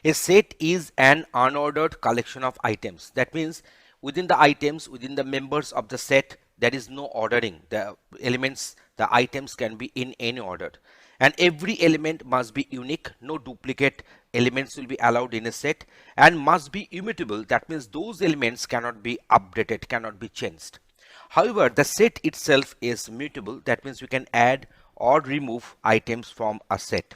A set is an unordered collection of items. That means within the items, within the members of the set, there is no ordering. The elements, the items can be in any order. And every element must be unique. No duplicate elements will be allowed in a set and must be immutable. That means those elements cannot be updated, cannot be changed. However, the set itself is mutable. That means we can add or remove items from a set.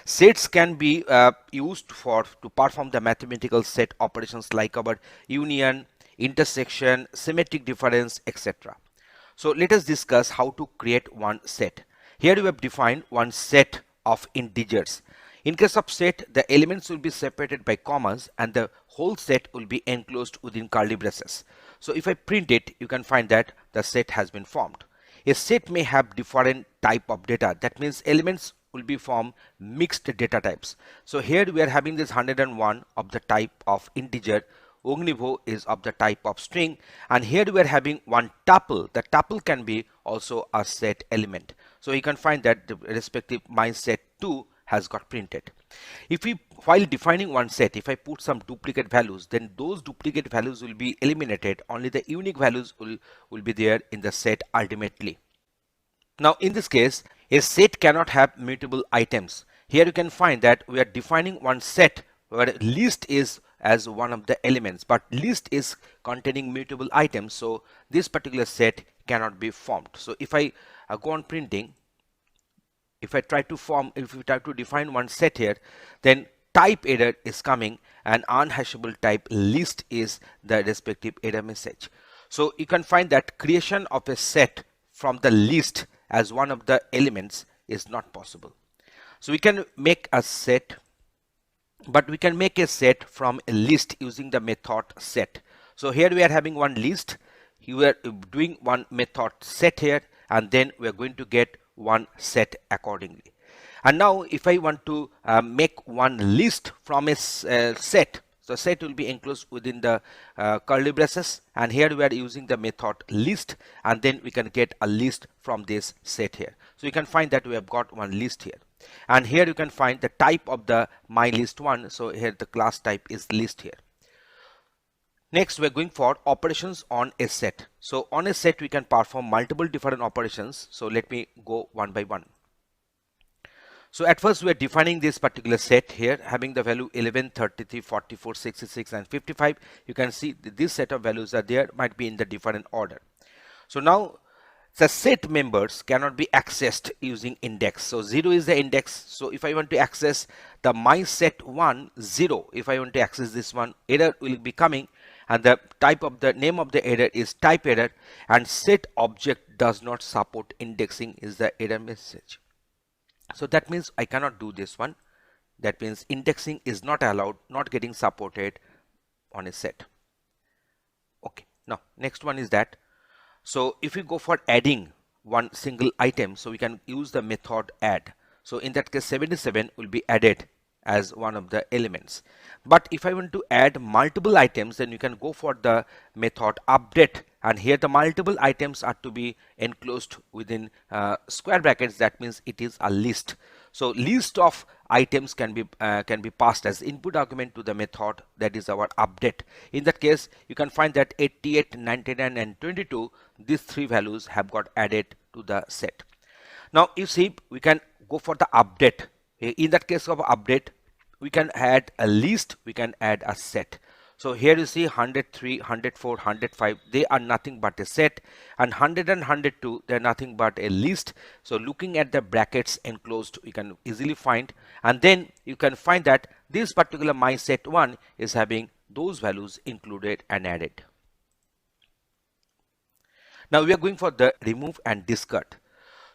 Sets can be used to perform the mathematical set operations like our union, intersection, symmetric difference, etc. So let us discuss how to create one set. Here we have defined one set of integers. In case of set, the elements will be separated by commas and the whole set will be enclosed within curly braces. So if I print it, you can find that the set has been formed. A set may have different type of data. That means elements will be from mixed data types. So here we are having this 101 of the type of integer, Ognivo is of the type of string, and here we are having one tuple. The tuple can be also a set element. So you can find that the respective my set2 has got printed. If we, while defining one set, if I put some duplicate values, then those duplicate values will be eliminated. Only the unique values will be there in the set ultimately. Now in this case, a set cannot have mutable items. Here you can find that we are defining one set where list is as one of the elements, but list is containing mutable items, so this particular set cannot be formed. So if I go on printing, if we try to define one set here, then type error is coming and unhashable type list is the respective error message. So you can find that creation of a set from the list as one of the elements is not possible. So we can make a set, but we can make a set from a list using the method set. So here we are having one list, we are doing one method set here, and then we are going to get one set accordingly. And now if I want to make one list from a set, so set will be enclosed within the curly braces, and here we are using the method list, and then we can get a list from this set here. So you can find that we have got one list here, and here you can find the type of the my list one. So here the class type is list here. Next, we're going for operations on a set. So on a set, we can perform multiple different operations. So let me go one by one. So at first, we are defining this particular set here, having the value 11, 33, 44, 66, and 55. You can see this set of values are there, might be in the different order. So now the set members cannot be accessed using index. So 0 is the index. So if I want to access the my set 1, 0, if I want to access this one, error will be coming, and the type of the name of the error is type error, and set object does not support indexing is the error message. So that means I cannot do this one. That means indexing is not allowed, not getting supported on a set. Okay, now next one is that. So if we go for adding one single item, so we can use the method add. So in that case 77 will be added as one of the elements. But if I want to add multiple items, then you can go for the method update, and here the multiple items are to be enclosed within square brackets. That means it is a list. So list of items can be passed as input argument to the method, that is our update. In that case, you can find that 88, 99, and 22, these three values have got added to the set. Now you see, we can go for the update. In that case of update, we can add a list, we can add a set. So here you see 103, 104, 105, they are nothing but a set, and 100 and 102, they are nothing but a list. So looking at the brackets enclosed, you can easily find, and then you can find that this particular my set 1 is having those values included and added. Now we are going for the remove and discard.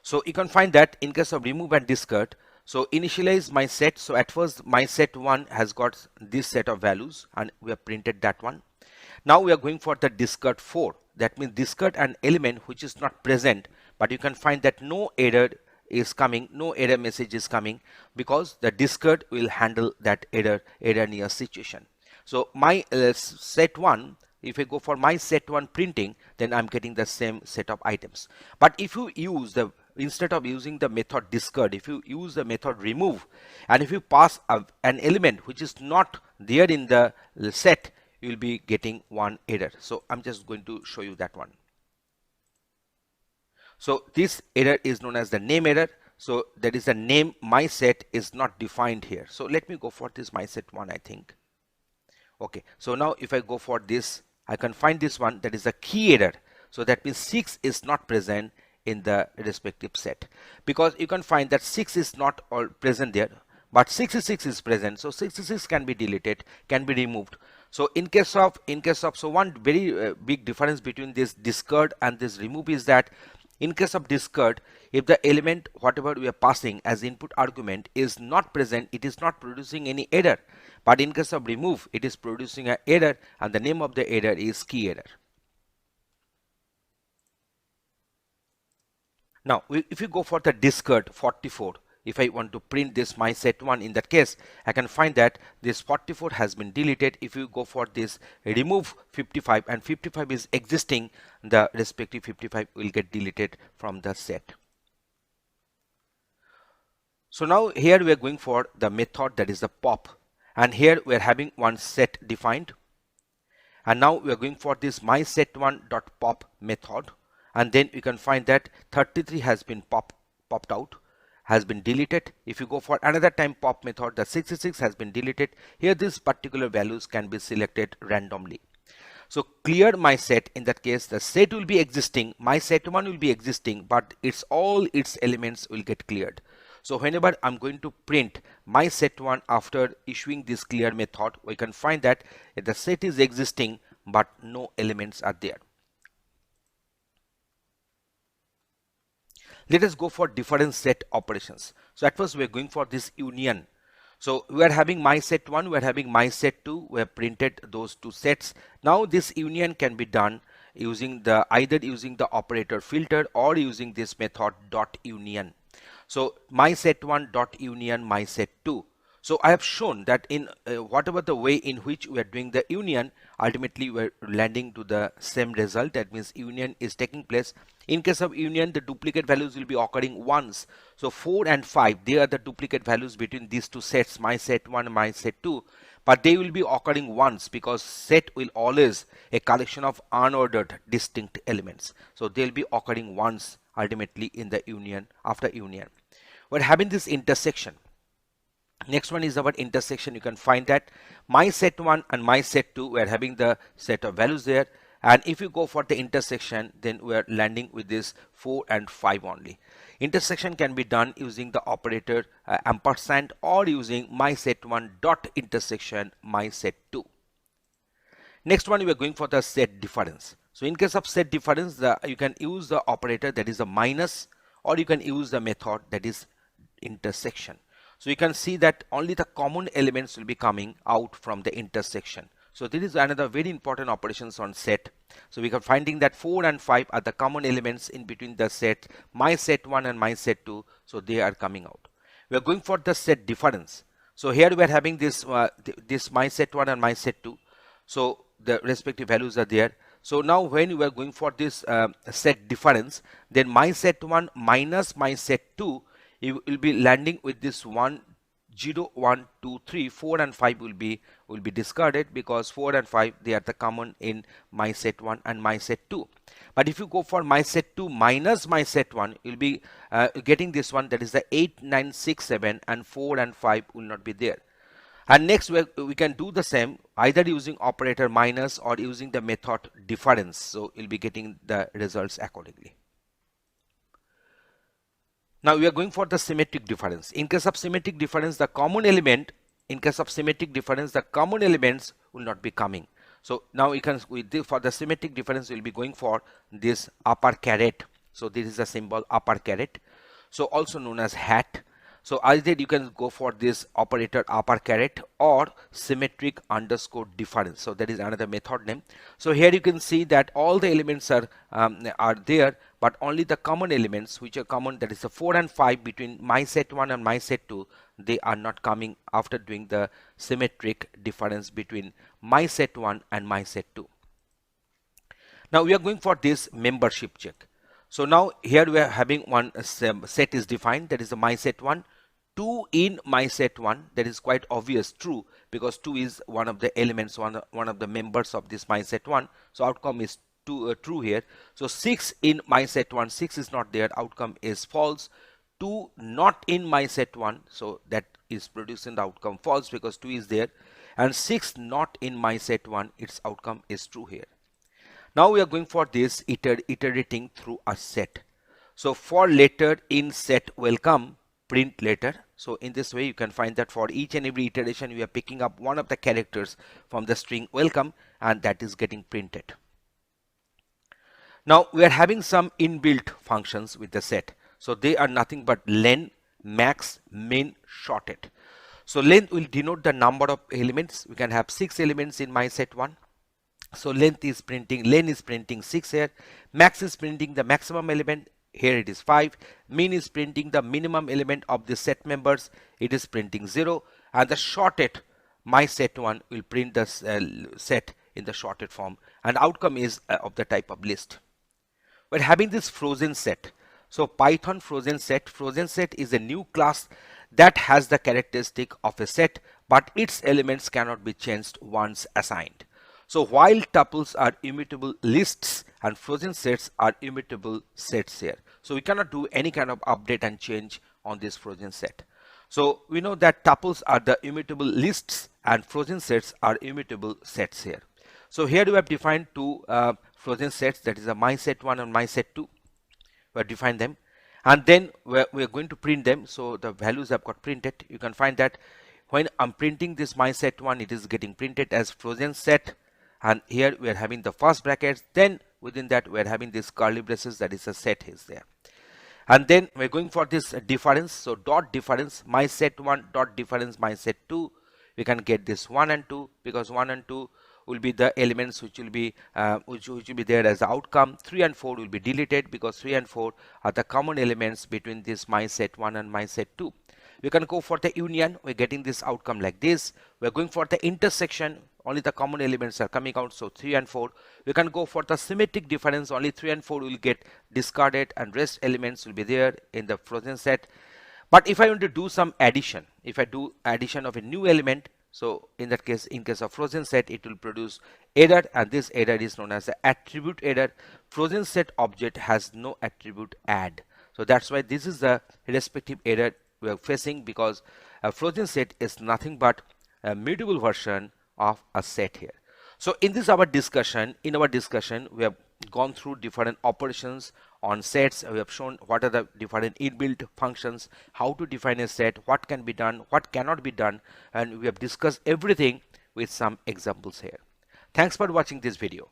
So you can find that in case of remove and discard, so initialize my set. So at first my set 1 has got this set of values, and we have printed that one. Now we are going for the discard 4. That means discard an element which is not present, but you can find that no error is coming, no error message is coming, because the discard will handle that error near situation. So my set 1, if I go for my set 1 printing, then I'm getting the same set of items. But if you use the instead of using the method discard, if you use the method remove, and if you pass an element which is not there in the set, you will be getting one error. So I'm just going to show you that one. So this error is known as the name error. So that is the name my set is not defined here. So let me go for this my set one, I think. Okay, so now if I go for this, I can find this one, that is a key error. So that means 6 is not present in the respective set, because you can find that 6 is not all present there, but 66 is present. So 66 can be deleted, can be removed. So in case of so one very big difference between this discard and this remove is that in case of discard, if the element whatever we are passing as input argument is not present, it is not producing any error. But in case of remove, it is producing an error, and the name of the error is key error. Now, if you go for the discard 44, if I want to print this my set 1, in that case, I can find that this 44 has been deleted. If you go for this remove 55, and 55 is existing, the respective 55 will get deleted from the set. So now here we are going for the method that is the pop, and here we are having one set defined, and now we are going for this my set 1 dot pop method, and then you can find that 33 has been popped out, has been deleted. If you go for another time pop method, the 66 has been deleted. Here these particular values can be selected randomly. So clear my set, in that case the set will be existing, my set 1 will be existing, but all its elements will get cleared. So whenever I'm going to print my set 1 after issuing this clear method, we can find that the set is existing but no elements are there. Let us go for different set operations. So at first we are going for this union. So we are having my set 1, we are having my set 2, we have printed those two sets. Now this union can be done using either using the operator filter or using this method dot union. So my set 1 dot union my set 2. So I have shown that in whatever the way in which we are doing the union, ultimately we are landing to the same result. That means union is taking place. In case of union, the duplicate values will be occurring once. So 4 and 5, they are the duplicate values between these two sets, my set 1 and my set 2. But they will be occurring once, because set will always a collection of unordered distinct elements. So they will be occurring once ultimately in the union. After union, we're having this intersection. Next one is our intersection. You can find that my set 1 and my set 2, we are having the set of values there, and if you go for the intersection, then we are landing with this 4 and 5 only. Intersection can be done using the operator ampersand, or using my set 1 dot intersection my set 2. Next one, we are going for the set difference. So in case of set difference, you can use the operator that is a minus, or you can use the method that is intersection. So you can see that only the common elements will be coming out from the intersection. So this is another very important operations on set. So we are finding that 4 and 5 are the common elements in between the set my set 1 and my set 2. So they are coming out. We are going for the set difference. So here we are having this this my set 1 and my set 2. So the respective values are there. So now when we are going for this set difference, then my set 1 minus my set 2, you will be landing with this 1 0 1 2 3 4 and 5 will be discarded, because 4 and 5 they are the common in my set 1 and my set 2. But if you go for my set 2 minus my set 1, you'll be getting this one, that is the 8 9 6 7, and 4 and 5 will not be there. And next we can do the same, either using operator minus or using the method difference. So you'll be getting the results accordingly. Now we are going for the symmetric difference. In case of symmetric difference, the common element, in case of symmetric difference, the common elements will not be coming. So now we can, for the symmetric difference, we will be going for this upper caret. So this is the symbol upper caret, so also known as hat. So either you can go for this operator upper caret or symmetric underscore difference. So that is another method name. So here you can see that all the elements are there, but only the common elements which are common, that is the 4 and 5 between my set 1 and my set 2, they are not coming after doing the symmetric difference between my set 1 and my set 2. Now we are going for this membership check. So now here we are having one set is defined, that is the my set 1. 2 in my set 1, that is quite obvious, true, because 2 is one of the elements, one of the members of this my set 1. So outcome is true here. So 6 in my set 1, 6 is not there, outcome is false. 2 not in my set 1, so that is producing the outcome false because 2 is there, and 6 not in my set 1, its outcome is true here. Now we are going for this iterating through a set. So for letter in set welcome, print letter. So in this way you can find that for each and every iteration we are picking up one of the characters from the string welcome, and that is getting printed. Now we are having some inbuilt functions with the set. So they are nothing but len, max, min, shorted. So length will denote the number of elements. We can have 6 elements in my set 1. So length is printing, len is printing 6 here, max is printing the maximum element, here it is 5, min is printing the minimum element of the set members, it is printing 0, and the shorted my set 1 will print the set in the shorted form, and outcome is of the type of list. We're having this frozen set. So Python frozen set is a new class that has the characteristic of a set, but its elements cannot be changed once assigned. So while tuples are immutable lists and frozen sets are immutable sets here. So we cannot do any kind of update and change on this frozen set. So we know that tuples are the immutable lists and frozen sets are immutable sets here. So here we have defined two frozen sets, that is a my set 1 and my set 2. We have defined them, and then we're going to print them. So the values have got printed. You can find that when I'm printing this my set 1, it is getting printed as frozen set. And here we are having the first brackets, then within that we are having this curly braces, that is a set is there. And then we're going for this difference. So dot difference, my set 1 dot difference my set 2. We can get this 1 and 2 because 1 and 2 will be the elements which will be there as the outcome. 3 and 4 will be deleted because 3 and 4 are the common elements between this my set 1 and my set 2. We can go for the union, we're getting this outcome like this. We're going for the intersection, only the common elements are coming out, so 3 and 4. We can go for the symmetric difference, only 3 and 4 will get discarded and rest elements will be there in the frozen set. But if I want to do some addition, if I do addition of a new element, so in that case, in case of frozen set, it will produce error, and this error is known as the attribute error. Frozen set object has no attribute add. So that's why this is the respective error we are facing, because a frozen set is nothing but a mutable version of a set here. So in our discussion, we have gone through different operations on sets. We have shown what are the different inbuilt functions, how to define a set, what can be done, what cannot be done, and we have discussed everything with some examples here. Thanks for watching this video.